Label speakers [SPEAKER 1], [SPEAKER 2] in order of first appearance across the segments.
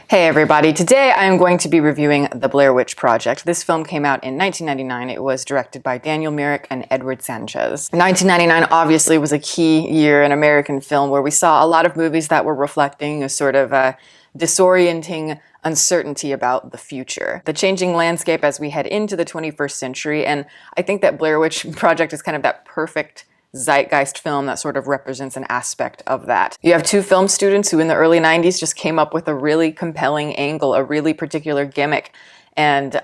[SPEAKER 1] Hey everybody, today I am going to be reviewing The Blair Witch Project. This film came out in 1999. It was directed by Daniel Myrick and Edward Sanchez. 1999 obviously was a key year in American film where we saw a lot of movies that were reflecting a sort of disorienting uncertainty about the future. The changing landscape as we head into the 21st century, and I think that Blair Witch Project is kind of that perfect zeitgeist film that sort of represents an aspect of that. You have two film students who in the early 90s just came up with a really compelling angle, a really particular gimmick, and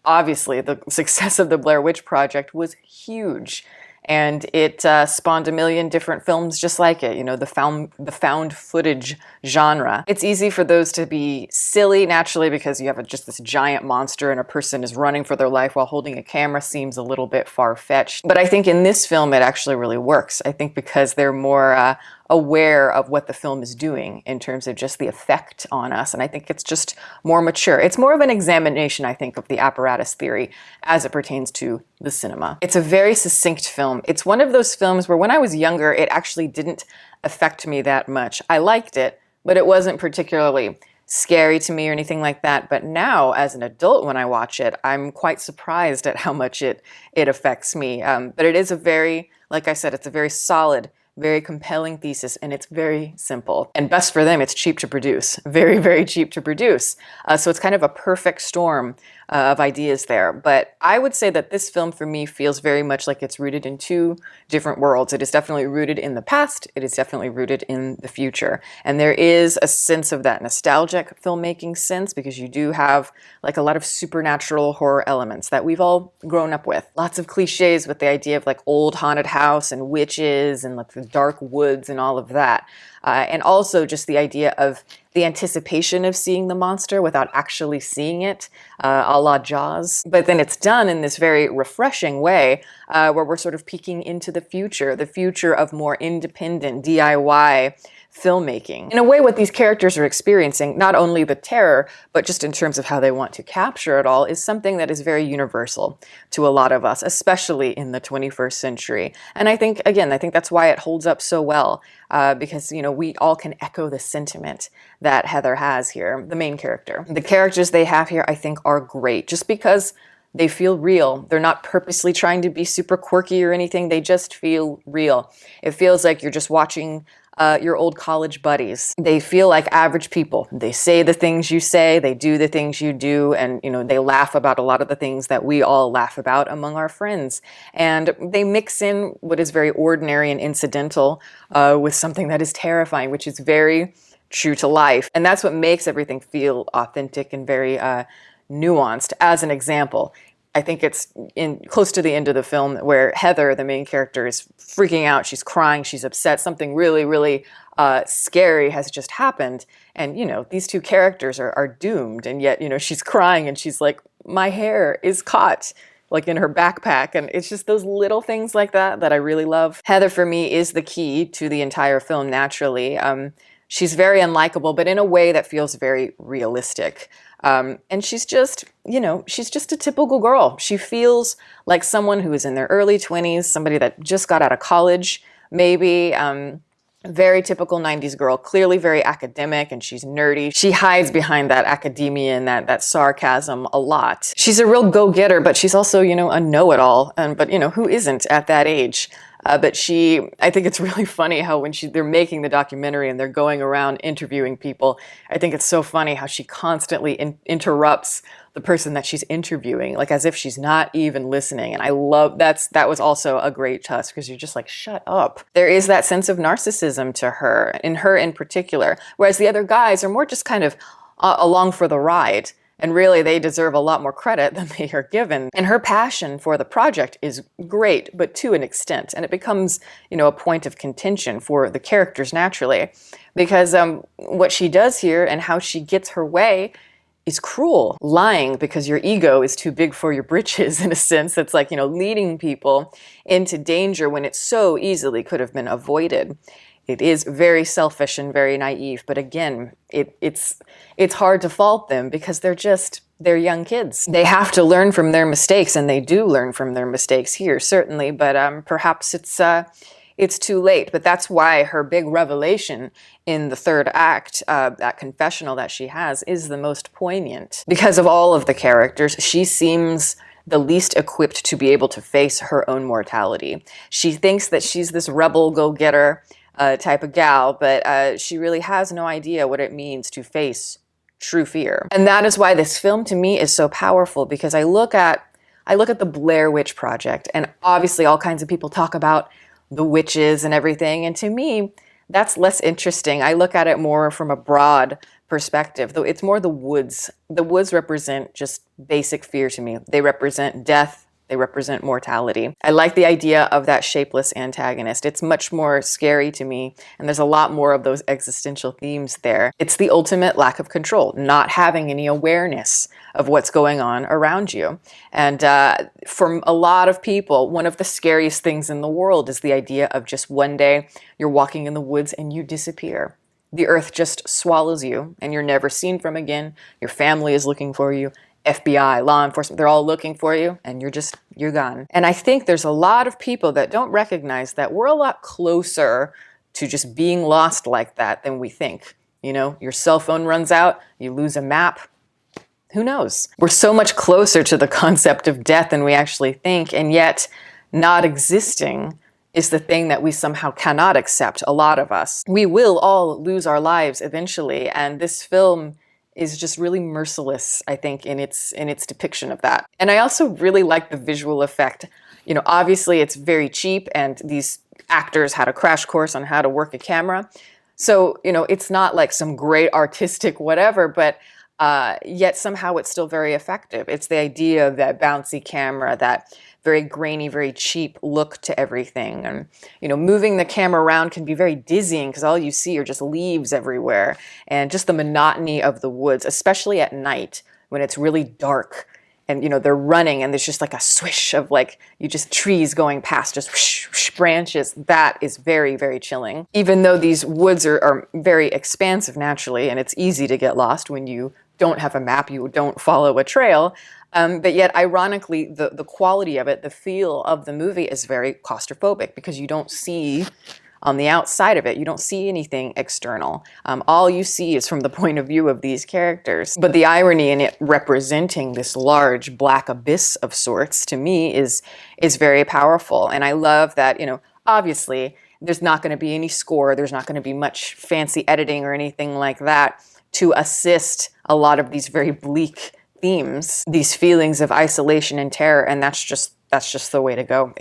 [SPEAKER 1] obviously the success of the Blair Witch Project was huge. And it spawned a million different films just like it, you know, the found footage genre. It's easy for those to be silly naturally because you have just this giant monster and a person is running for their life while holding a camera seems a little bit far-fetched. But I think in this film it actually really works. I think because they're more aware of what the film is doing in terms of just the effect on us. And I think it's just more mature. It's more of an examination, I think, of the apparatus theory as it pertains to the cinema. It's a very succinct film. It's one of those films where when I was younger, it actually didn't affect me that much. I liked it, but it wasn't particularly scary to me or anything like that. But now, as an adult, when I watch it, I'm quite surprised at how much it affects me. But it is a very, like I said, it's a very solid, very compelling thesis, and it's very simple. And best for them, it's cheap to produce. Very, very cheap to produce. So it's kind of a perfect storm of ideas there. But I would say that this film for me feels very much like it's rooted in two different worlds. It is definitely rooted in the past. It is definitely rooted in the future. And there is a sense of that nostalgic filmmaking sense because you do have like a lot of supernatural horror elements that we've all grown up with. Lots of cliches with the idea of like old haunted house and witches and like the dark woods and all of that. And also just the idea of the anticipation of seeing the monster without actually seeing it, a la Jaws. But then it's done in this very refreshing way where we're sort of peeking into the future of more independent DIY filmmaking. In a way, what these characters are experiencing, not only the terror, but just in terms of how they want to capture it all, is something that is very universal to a lot of us, especially in the 21st century. And I think, again, that's why it holds up so well, because, you know, we all can echo the sentiment that Heather has here, the main character. The characters they have here, I think, are great, just because they feel real. They're not purposely trying to be super quirky or anything. They just feel real. It feels like you're just watching your old college buddies. They feel like average people. They say the things you say, they do the things you do, and you know, they laugh about a lot of the things that we all laugh about among our friends. And they mix in what is very ordinary and incidental with something that is terrifying, which is very true to life. And that's what makes everything feel authentic and very nuanced. As an example, I think it's close to the end of the film where Heather, the main character, is freaking out. She's crying. She's upset. Something really, really scary has just happened. And, you know, these two characters are doomed. And yet, you know, she's crying and she's like, my hair is caught, like in her backpack. And it's just those little things like that that I really love. Heather, for me, is the key to the entire film, naturally. She's very unlikable, but in a way that feels very realistic. And she's just, you know, she's just a typical girl. She feels like someone who is in their early 20s, somebody that just got out of college, maybe. Very typical 90s girl, clearly very academic, and she's nerdy. She hides behind that academia and that sarcasm a lot. She's a real go-getter, but she's also, you know, a know-it-all. But, you know, who isn't at that age? But I think it's really funny how when they're making the documentary and they're going around interviewing people, I think it's so funny how she constantly interrupts the person that she's interviewing, like as if she's not even listening. And I love that was also a great touch because you're just like, shut up. There is that sense of narcissism to her in particular, whereas the other guys are more just kind of along for the ride. And really, they deserve a lot more credit than they are given. And her passion for the project is great, but to an extent. And it becomes, you know, a point of contention for the characters naturally. Because what she does here and how she gets her way is cruel. Lying because your ego is too big for your britches, in a sense. It's like, you know, leading people into danger when it so easily could have been avoided. It is very selfish and very naive, but again, it's hard to fault them because they're young kids. They have to learn from their mistakes, and they do learn from their mistakes here, certainly, but perhaps it's too late. But that's why her big revelation in the third act, that confessional that she has, is the most poignant. Because of all of the characters, she seems the least equipped to be able to face her own mortality. She thinks that she's this rebel go-getter type of gal, but she really has no idea what it means to face true fear. And that is why this film to me is so powerful, because I look at the Blair Witch Project, and obviously all kinds of people talk about the witches and everything, and to me, that's less interesting. I look at it more from a broad perspective, though it's more the woods. The woods represent just basic fear to me. They represent death. They represent mortality. I like the idea of that shapeless antagonist. It's much more scary to me, and there's a lot more of those existential themes there. It's the ultimate lack of control, not having any awareness of what's going on around you. And for a lot of people, one of the scariest things in the world is the idea of just one day you're walking in the woods and you disappear. The earth just swallows you and you're never seen from again. Your family is looking for you. FBI, law enforcement, they're all looking for you, and you're gone. And I think there's a lot of people that don't recognize that we're a lot closer to just being lost like that than we think. You know, your cell phone runs out, you lose a map, who knows? We're so much closer to the concept of death than we actually think, and yet not existing is the thing that we somehow cannot accept, a lot of us. We will all lose our lives eventually, and this film is just really merciless, I think, in its depiction of that. And I also really like the visual effect. You know, obviously it's very cheap, and these actors had a crash course on how to work a camera. So, you know, it's not like some great artistic whatever, but yet somehow it's still very effective. It's the idea of that bouncy camera, that very grainy, very cheap look to everything. And, you know, moving the camera around can be very dizzying because all you see are just leaves everywhere. And just the monotony of the woods, especially at night when it's really dark and, you know, they're running and there's just like a swish of like, you just trees going past, just whoosh, whoosh, branches. That is very, very chilling. Even though these woods are very expansive naturally, and it's easy to get lost when you don't have a map, you don't follow a trail. But yet, ironically, the quality of it, the feel of the movie is very claustrophobic because you don't see on the outside of it, you don't see anything external. All you see is from the point of view of these characters. But the irony in it representing this large black abyss of sorts, to me, is very powerful. And I love that, you know, obviously, there's not going to be any score, there's not going to be much fancy editing or anything like that to assist a lot of these very bleak themes, these feelings of isolation and terror, and that's just the way to go.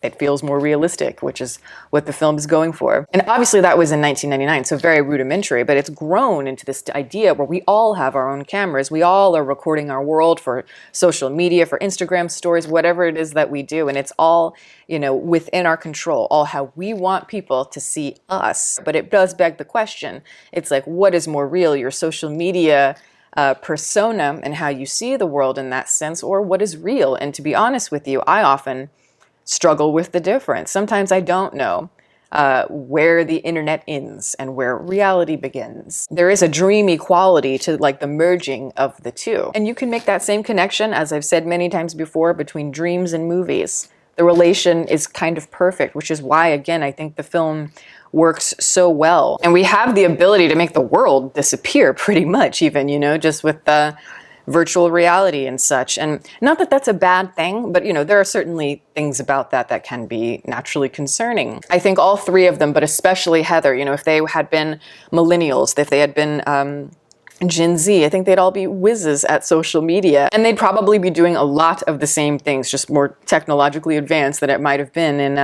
[SPEAKER 1] It feels more realistic, which is what the film is going for. And obviously that was in 1999, so very rudimentary, but it's grown into this idea where we all have our own cameras. We all are recording our world for social media, for Instagram stories, whatever it is that we do. And it's all, you know, within our control, all how we want people to see us. But it does beg the question. It's like, what is more real, your social media persona and how you see the world in that sense, or what is real? And to be honest with you, I often struggle with the difference. Sometimes I don't know where the internet ends and where reality begins. There is a dreamy quality to like the merging of the two. And you can make that same connection, as I've said many times before, between dreams and movies. The relation is kind of perfect, which is why, again, I think the film works so well. And we have the ability to make the world disappear pretty much even, you know, just with the virtual reality and such. And not that that's a bad thing, but, you know, there are certainly things about that that can be naturally concerning. I think all three of them, but especially Heather, you know, if they had been millennials, if they had been Gen Z, I think they'd all be whizzes at social media, and they'd probably be doing a lot of the same things, just more technologically advanced than it might have been in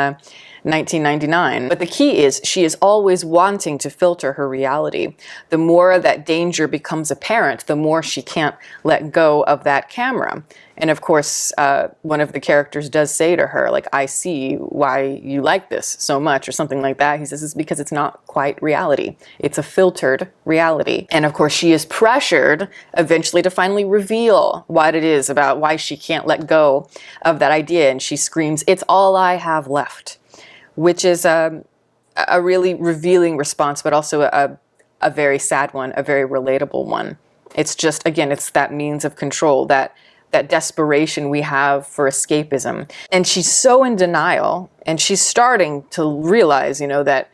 [SPEAKER 1] 1999. But the key is she is always wanting to filter her reality. The more that danger becomes apparent, the more she can't let go of that camera. And of course, one of the characters does say to her, like, I see why you like this so much, or something like that. He says it's because it's not quite reality. It's a filtered reality. And of course, she is pressured eventually to finally reveal what it is about why she can't let go of that idea. And she screams, "It's all I have left," which is a really revealing response, but also a very sad one, a very relatable one. It's just, again, it's that means of control, that that desperation we have for escapism. And she's so in denial, and she's starting to realize, you know, that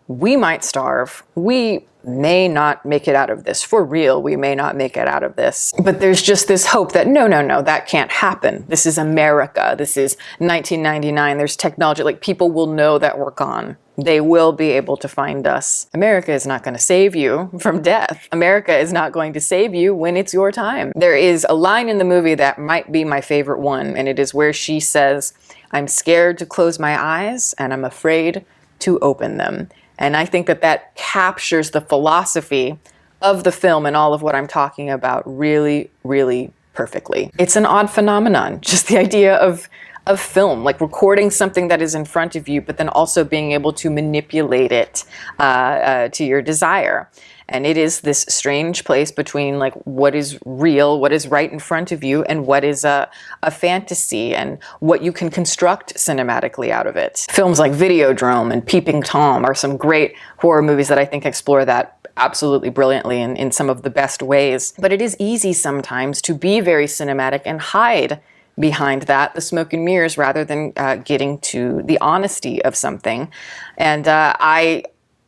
[SPEAKER 1] we might starve. We may not make it out of this. For real, we may not make it out of this. But there's just this hope that no, that can't happen. This is America. This is 1999. There's technology. Like, people will know that we're gone. They will be able to find us. America is not going to save you from death. America is not going to save you when it's your time. There is a line in the movie that might be my favorite one, and it is where she says, "I'm scared to close my eyes, and I'm afraid to open them." And I think that that captures the philosophy of the film and all of what I'm talking about really, really perfectly. It's an odd phenomenon, just the idea of film, like recording something that is in front of you, but then also being able to manipulate it to your desire. And it is this strange place between like what is real, what is right in front of you, and what is a fantasy, and what you can construct cinematically out of it. Films like Videodrome and Peeping Tom are some great horror movies that I think explore that absolutely brilliantly in some of the best ways. But it is easy sometimes to be very cinematic and hide behind that, the smoke and mirrors, rather than getting to the honesty of something. And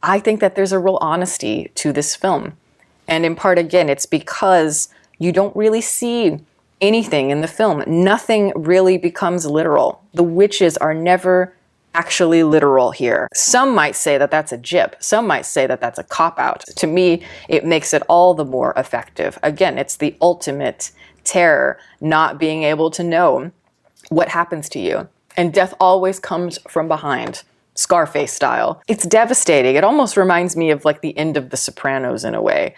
[SPEAKER 1] I think that there's a real honesty to this film. And in part, again, it's because you don't really see anything in the film. Nothing really becomes literal. The witches are never actually literal here. Some might say that that's a jip. Some might say that that's a cop-out. To me, it makes it all the more effective. Again, it's the ultimate terror, not being able to know what happens to you. And death always comes from behind, Scarface style. It's devastating. It almost reminds me of like the end of The Sopranos in a way,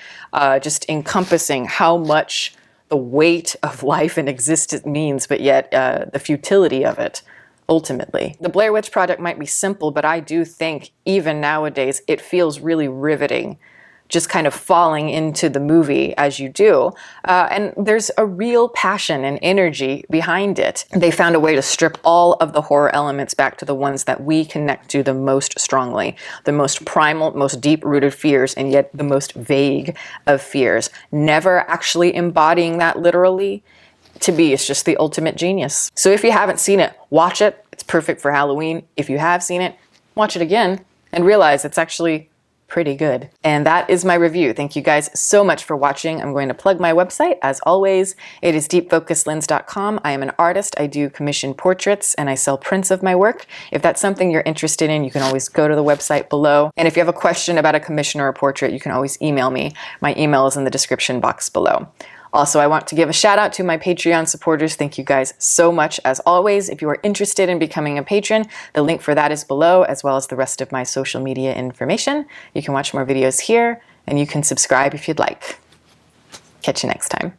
[SPEAKER 1] just encompassing how much the weight of life and existence means, but yet the futility of it ultimately. The Blair Witch Project might be simple, but I do think even nowadays it feels really riveting, just kind of falling into the movie as you do. And there's a real passion and energy behind it. They found a way to strip all of the horror elements back to the ones that we connect to the most strongly, the most primal, most deep-rooted fears, and yet the most vague of fears. Never actually embodying that literally. To me, it's just the ultimate genius. So if you haven't seen it, watch it. It's perfect for Halloween. If you have seen it, watch it again and realize it's actually pretty good. And that is my review. Thank you guys so much for watching. I'm going to plug my website as always. It is deepfocuslens.com. I am an artist. I do commissioned portraits and I sell prints of my work. If that's something you're interested in, you can always go to the website below. And if you have a question about a commission or a portrait, you can always email me. My email is in the description box below. Also, I want to give a shout out to my Patreon supporters. Thank you guys so much as always. If you are interested in becoming a patron, the link for that is below, as well as the rest of my social media information. You can watch more videos here, and you can subscribe if you'd like. Catch you next time.